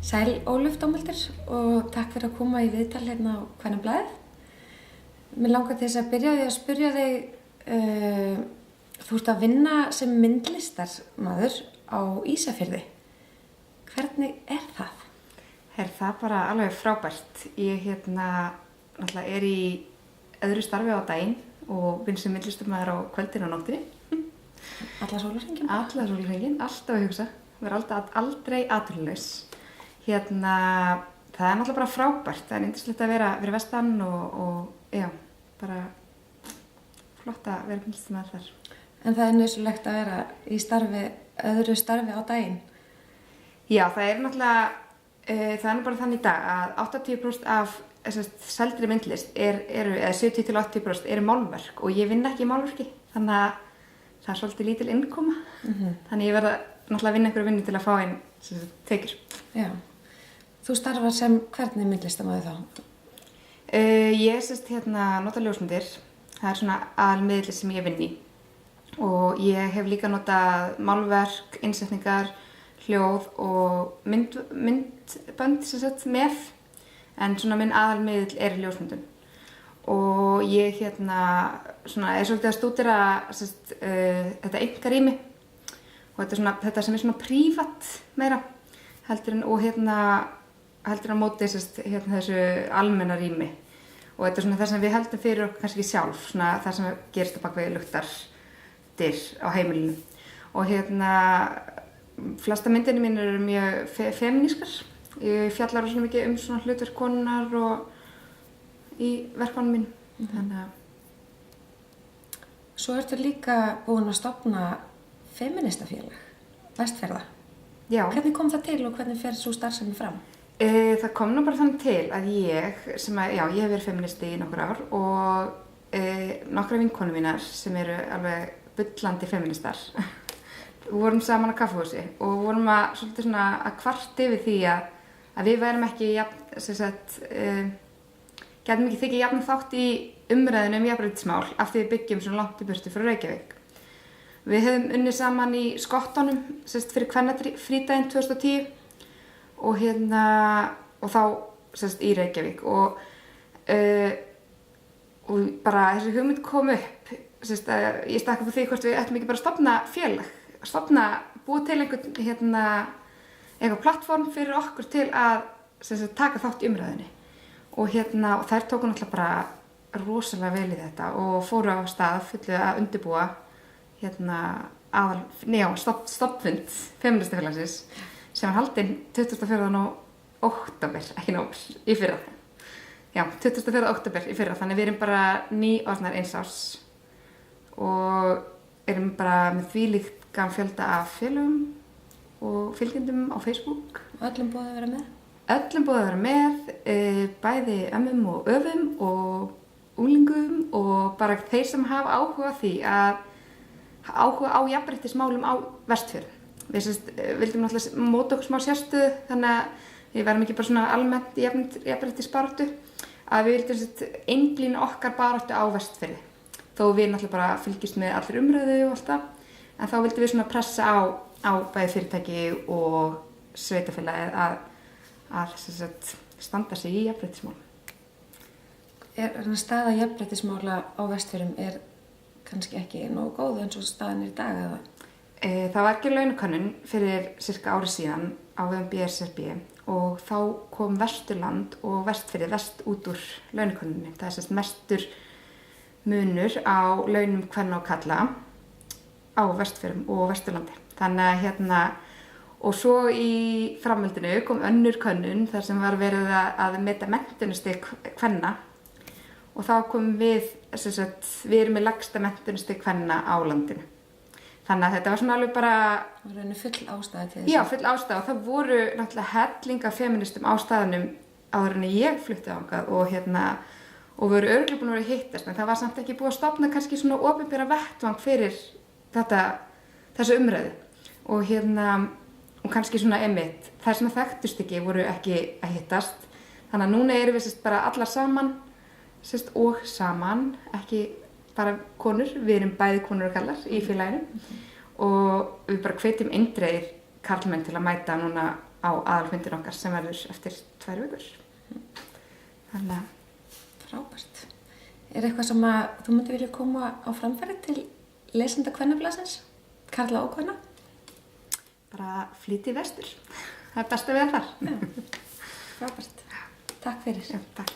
Sæl Ólöf Dómaldur og takk fyrir að koma í viðtal hérna á Kvennablaðið. Mér langar til þess að byrja á því að spyrja þig, þú ert að vinna sem myndlistarmaður á Ísafirði. Hvernig er það? Það bara alveg frábært. Ég náttúrulega er í öðru starfi á daginn og vinn sem myndlistarmaður á kvöldin og nóttinni. Alla sólarhringinn? Alla sólarhringinn, alltaf að hugsa. Vera aldrei atvinnulaus. Það er náttúrulega bara frábært. Það er yndislegt að vera vestan og já, bara flott að vera myndlistarmaður þar. En það er nauðsynlegt að vera í öðru starfi á daginn? Já, það er náttúrulega, það er bara þannig í dag að 80% af seldri myndlist eða 70-80% eru málverk og ég vinn ekki í málverki, þannig að það er svolítið lítil innkoma. Þannig ég verða náttúrulega að vinna einhverju vinnu til að fá inn tekjur. Já. Þú starfar sem hvernig myndlistarmaður þá? Ég nota ljósmyndir. Það er svona aðalmiðill sem ég vinn í. Og ég hef líka notað málverk, innsetningar, hljóð og myndbönd með. En svona minn aðalmiðill er ljósmyndun. Og ég er svolítið að stúdera þetta einkarými. Og þetta sem er svona prívat meira heldur en móti þessu almenna rými. Og þetta er svona það sem við heldum fyrir okkur kannski sjálf, svona það sem gerist á bakvið luktardyr á heimilinu. Og flesta myndinni mín eru mjög femínískar. Ég fjallar rosa mikið svona hlutverk konunnar og í verkunum mín. Þannig að Svo ertu líka búin að stofna femínistafélag, Vestfjarða. Já. Hvernig kom það til og hvernig fer sú starfsemi fram? Það kom nú bara þannig til að ég hef verið feministi í nokkur ár og nokkra vinkonur mínar sem eru alveg bullandi feministar. Við vorum saman á kaffihúsi og vorum svolítið að kvarta yfir því að við værum ekki gætum ekki þykja jafn þátt í umræðinu jafnréttismál af því við byggjum svona langt í burtu frá Reykjavík. Við höfum unnið saman í Skottunum fyrir kvennafrídaginn 2010 og þá í Reykjavík og bara þessi hugmynd kom upp ég stakk upp á því hvort við ættum ekki bara að stofna félag, búa til einhver plattform fyrir okkur til að taka þátt í umræðinni og þær tóku náttúrulega bara rosalega vel í þetta og fóru á stað fullu að undirbúa stofnfund feministafélagsins sem var haldinn 24. október, ekki nóvember, í fyrra. Já, 24. október í fyrra, þannig við erum bara nýorðnar eins árs og erum bara með þvílíkan fjölda af félögum og fylgjendum á Facebook. Og öllum búið að vera með? Öllum búið að vera með, bæði ömmum og öfum og unglingum og bara þeir sem hafa áhuga á því áhuga á jafnréttismálum á Vestfjörðum. Við vildum náttúrulega móta okkur smá sérstöðu þannig að við værum ekki bara svona almennt jafnréttisbaráttu að við vildum einblína okkar baráttu á Vestfirði. Þó við náttúrulega bara fylgjumst með allir umræðu og allt það, en þá vildum við svona pressa á bæði fyrirtæki og sveitarfélagið að standa sig í jafnréttismálum. Staða jafnréttismála á Vestfjörðum er kannski ekki nógu góð eins og staðan er í dag eða? Það var ekki launakönnun fyrir cirka ári síðan á vegum BSRB og þá kom Vesturland og Vestfirði verst út úr launakönnunni. Það er mestur munur á launum kvenna og karla á Vestfjörðum og Vesturlandi. Þannig og svo í framhaldinu kom önnur könnun þar sem var verið að meta menntunarstig kvenna og þá komum við erum með lægsta menntunarstig kvenna á landinu. Þannig að þetta var svona alveg bara Það var rauninni full ástæða til þess. Já, full ástæða og það voru náttúrulega helling af feministum á staðnum áður en ég flutti þangað og voru örugglega búin að vera að hittast en það var samt ekki búið að stofna kannski svona opinbera vettvang fyrir þessu umræðu og kannski svona einmitt þær sem þekktust ekki voru ekki að hittast þannig að núna erum við bara allar saman og saman, ekki bara konur, við erum bæði konur og kallar í félaginu og við bara hvetjum eindregið karlmenn til að mæta núna á aðalfundin okkar sem verður eftir 2 vikur. Þannig að Frábært. Er eitthvað sem að þú myndir vilja koma á framfæri til lesenda Kvennablaðsins? Karla og kvenna? bara flýti vestur. Það er best að vera þar. Frábært. Takk fyrir. Já, takk.